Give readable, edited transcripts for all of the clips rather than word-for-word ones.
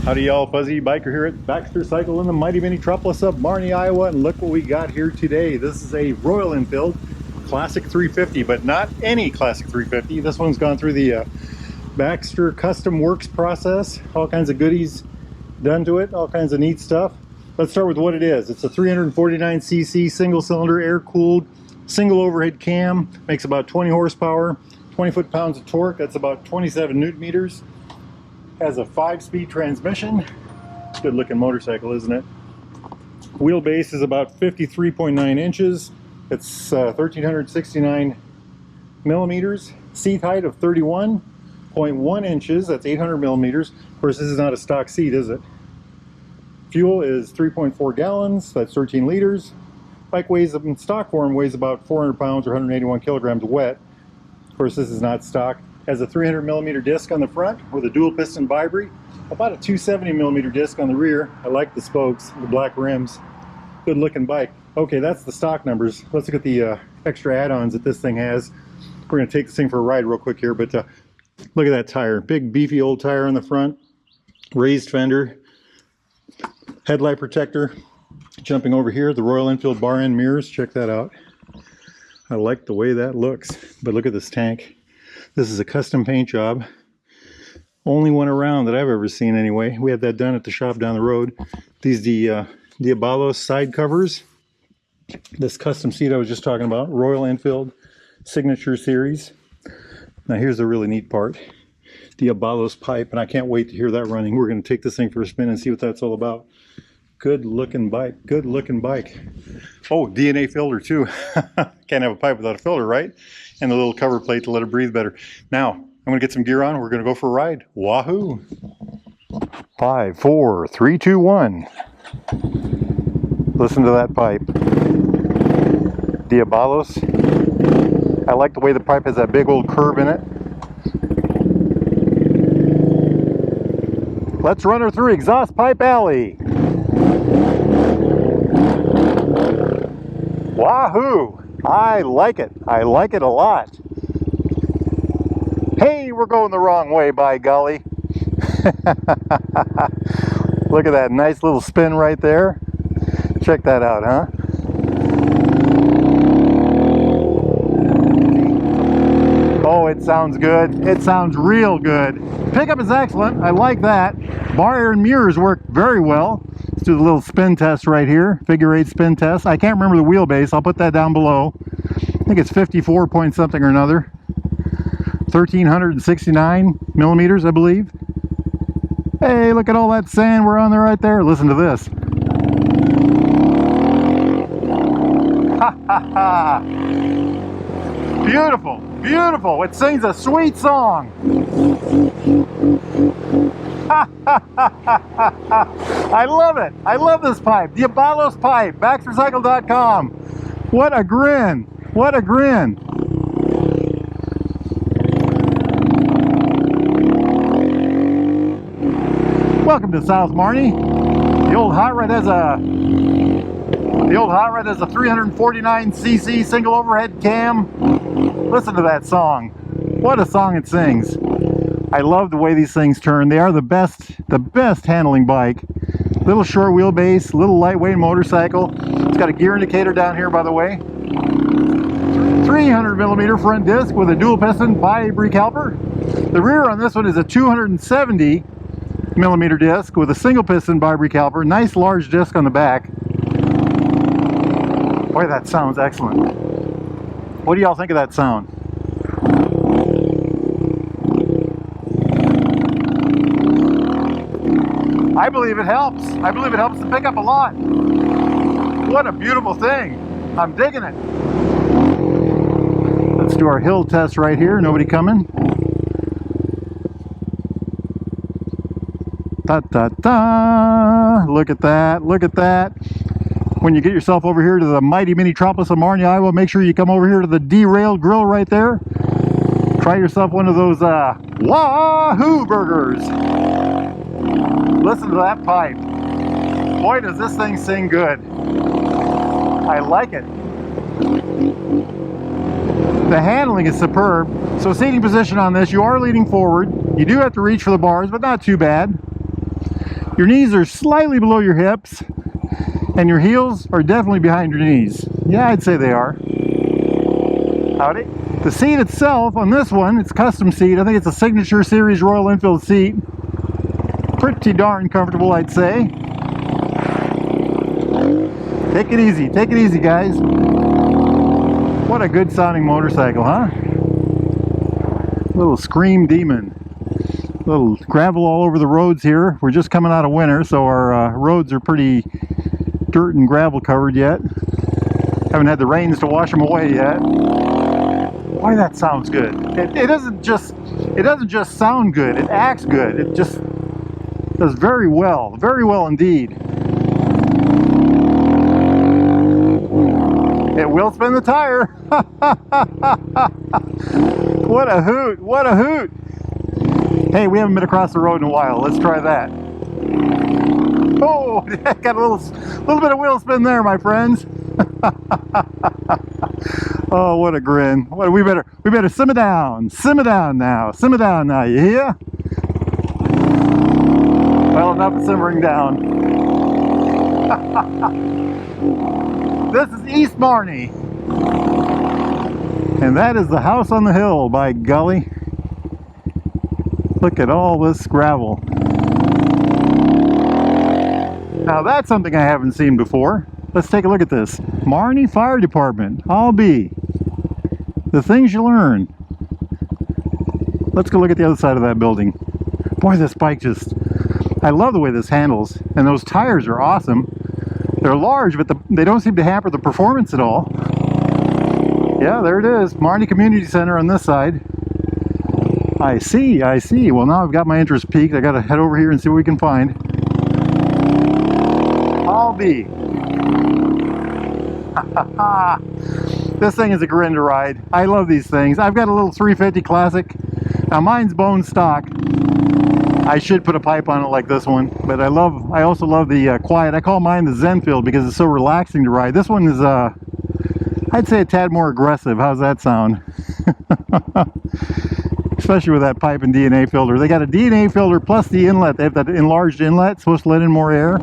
Howdy y'all, Fuzzy Biker here at Baxter Cycle in the mighty metropolis of Marnie, Iowa, and look what we got here today. This is a Royal Enfield Classic 350, but not any Classic 350. This one's gone through the Baxter Custom Works process. All kinds of goodies done to it, all kinds of neat stuff. Let's start with what it is. It's a 349cc single-cylinder air-cooled single overhead cam. Makes about 20 horsepower, 20 foot-pounds of torque. That's about 27 newton meters. Has a 5-speed transmission. Good looking motorcycle, isn't it? Wheelbase is about 53.9 inches. It's 1369 millimeters. Seat height of 31.1 inches. That's 800 millimeters. Of course, this is not a stock seat, is it? Fuel is 3.4 gallons. That's 13 liters. Bike weighs, in stock form, weighs about 400 pounds or 181 kilograms wet. Of course, this is not stock. Has a 300 millimeter disc on the front with a dual piston vibri, about a 270 millimeter disc on the rear. I like the spokes, the black rims. Good looking bike. Okay, that's the stock numbers. Let's look at the extra add-ons that this thing has. We're going to take this thing for a ride real quick here, but look at that tire. Big beefy old tire on the front, raised fender, headlight protector. Jumping over here, the Royal Enfield bar end mirrors. Check that out. I like the way that looks, but look at this tank. This is a custom paint job. Only one around that I've ever seen anyway. We had that done at the shop down the road. These Diabolos side covers. This custom seat I was just talking about. Royal Enfield Signature Series. Now here's the really neat part. Diabolos pipe, and I can't wait to hear that running. We're going to take this thing for a spin and see what that's all about. Good looking bike. Good looking bike. Oh, DNA filter too. Can't have a pipe without a filter, right? And the little cover plate to let it breathe better. Now, I'm going to get some gear on. We're going to go for a ride. Wahoo! 5, 4, 3, 2, 1. Listen to that pipe. Diabolos. I like the way the pipe has that big old curve in it. Let's run her through Exhaust Pipe Alley. Wahoo! I like it. I like it a lot. Hey, we're going the wrong way, by golly. Look at that nice little spin right there. Check that out, huh? Oh, it sounds good. It sounds real good. Pickup is excellent. I like that. Bar and mirrors work very well. Let's do the little spin test right here. Figure 8 spin test. I can't remember the wheelbase. I'll put that down below. I think it's 54 point something or another. 1369 millimeters, I believe. Hey, look at all that sand we're on there right there. Listen to this. Ha ha ha. Beautiful, beautiful. It sings a sweet song. I love it. I love this pipe. Diabolos pipe. BaxterCycle.com. What a grin. What a grin. Welcome to South Marnie. The old hot rod has a 349cc single overhead cam. Listen to that song. What a song it sings. I love the way these things turn. They are the best handling bike. Little short wheelbase, little lightweight motorcycle. It's got a gear indicator down here, by the way. 300 millimeter front disc with a dual piston bi-brake caliper. The rear on this one is a 270 millimeter disc with a single piston bi-brake caliper. Nice large disc on the back. Boy, that sounds excellent. What do y'all think of that sound? I believe it helps. I believe it helps the pickup a lot. What a beautiful thing. I'm digging it. Let's do our hill test right here. Nobody coming. Ta-ta-ta. Look at that. Look at that. When you get yourself over here to the mighty metropolis of Marnie, Iowa, make sure you come over here to the Derailed Grill right there. Try yourself one of those Wahoo burgers. Listen to that pipe. Boy, does this thing sing good. I like it. The handling is superb. So seating position on this, you are leaning forward. You do have to reach for the bars, but not too bad. Your knees are slightly below your hips, and your heels are definitely behind your knees. Yeah, I'd say they are. Howdy. The seat itself on this one, it's a custom seat. I think it's a Signature Series Royal Enfield seat. Pretty darn comfortable, I'd say. Take it easy, guys. What a good sounding motorcycle, huh? Little Scream Demon. Little gravel all over the roads here. We're just coming out of winter, so our roads are pretty dirt and gravel covered yet. Haven't had the rains to wash them away yet. Boy, that sounds good. It doesn't just sound good. It acts good. It just does very well indeed. It will spin the tire. What a hoot! What a hoot! Hey, we haven't been across the road in a while. Let's try that. Oh, got a little bit of wheel spin there, my friends. Oh, what a grin! We better simmer down now, You hear? Well, enough of simmering down. This is East Marnie, and that is the house on the hill. By golly, look at all this gravel. Now that's something I haven't seen before. Let's take a look at this. Marnie Fire Department. I'll be. The things you learn. Let's go look at the other side of that building. Boy, this bike just... I love the way this handles. And those tires are awesome. They're large, but they don't seem to hamper the performance at all. Yeah, there it is. Marnie Community Center on this side. I see. Well, now I've got my interest peaked. I got to head over here and see what we can find. I'll be. This thing is a grin to ride. I love these things. I've got a little 350 Classic. Now mine's bone stock. I should put a pipe on it like this one, but I also love the quiet. I call mine the Enfield because it's so relaxing to ride. This one is I'd say a tad more aggressive. How's that sound? Especially with that pipe and DNA filter. They got a DNA filter plus the inlet. They have that enlarged inlet, supposed to let in more air.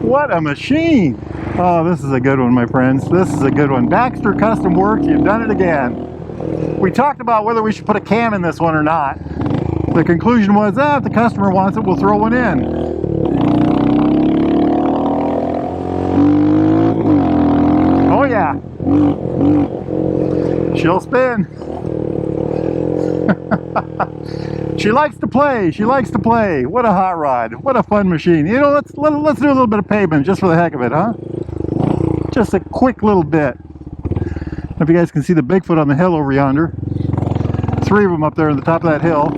What a machine! Oh, this is a good one, my friends. This is a good one. Baxter Custom Works, you've done it again. We talked about whether we should put a cam in this one or not. The conclusion was, if the customer wants it, we'll throw one in. Oh yeah. She'll spin. She likes to play. She likes to play. What a hot rod. What a fun machine. You know, let's do a little bit of pavement just for the heck of it, huh? Just a quick little bit. I don't know if you guys can see the Bigfoot on the hill over yonder. 3 of them up there on the top of that hill.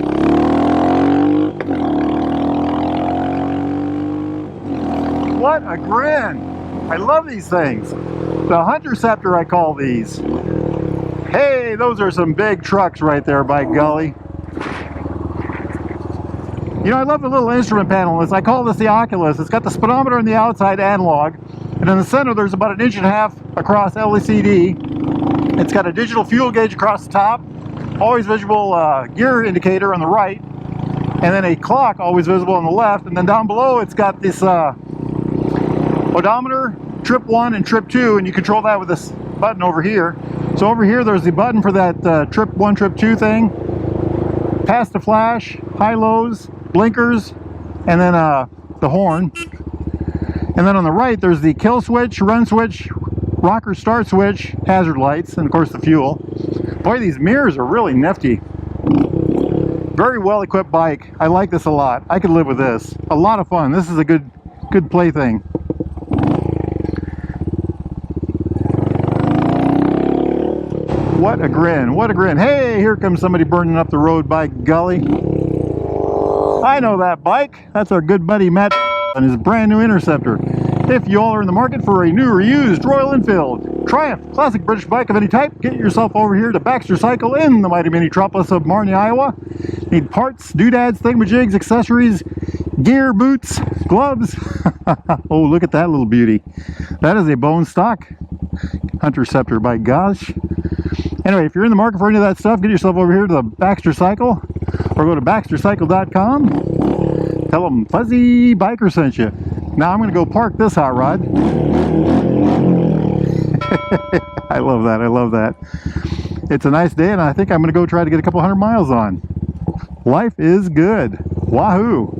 What a grin. I love these things. The Hunter Scepter, I call these. Hey, those are some big trucks right there, by golly. You know, I love the little instrument panel on this. I call this the Oculus. It's got the speedometer on the outside, analog. And in the center, there's about 1.5 inches across LCD. It's got a digital fuel gauge across the top. Always visible gear indicator on the right. And then a clock always visible on the left. And then down below, it's got this odometer, trip 1 and trip 2. And you control that with this button over here. So over here, there's the button for that trip 1, trip 2 thing. Pass to flash, high lows, blinkers, and then the horn. And then on the right, there's the kill switch, run switch, rocker start switch, hazard lights, and of course the fuel. Boy, these mirrors are really nifty. Very well equipped bike. I like this a lot. I could live with this. A lot of fun. This is a good plaything. What a grin. What a grin. Hey, here comes somebody burning up the road, by golly. I know that bike. That's our good buddy Matt and his brand new Interceptor. If you all are in the market for a new or used Royal Enfield, Triumph, classic British bike of any type, get yourself over here to Baxter Cycle in the mighty metropolis of Marnie, Iowa. Need parts, doodads, thingamajigs, accessories, gear, boots, gloves. Oh, look at that little beauty. That is a bone stock Hunter Scepter, by gosh. Anyway, if you're in the market for any of that stuff, get yourself over here to the Baxter Cycle, or go to baxtercycle.com. Tell them Fuzzy Biker sent you. Now I'm going to go park this hot rod. I love that. I love that. It's a nice day, and I think I'm going to go try to get a couple 100 miles on. Life is good. Wahoo!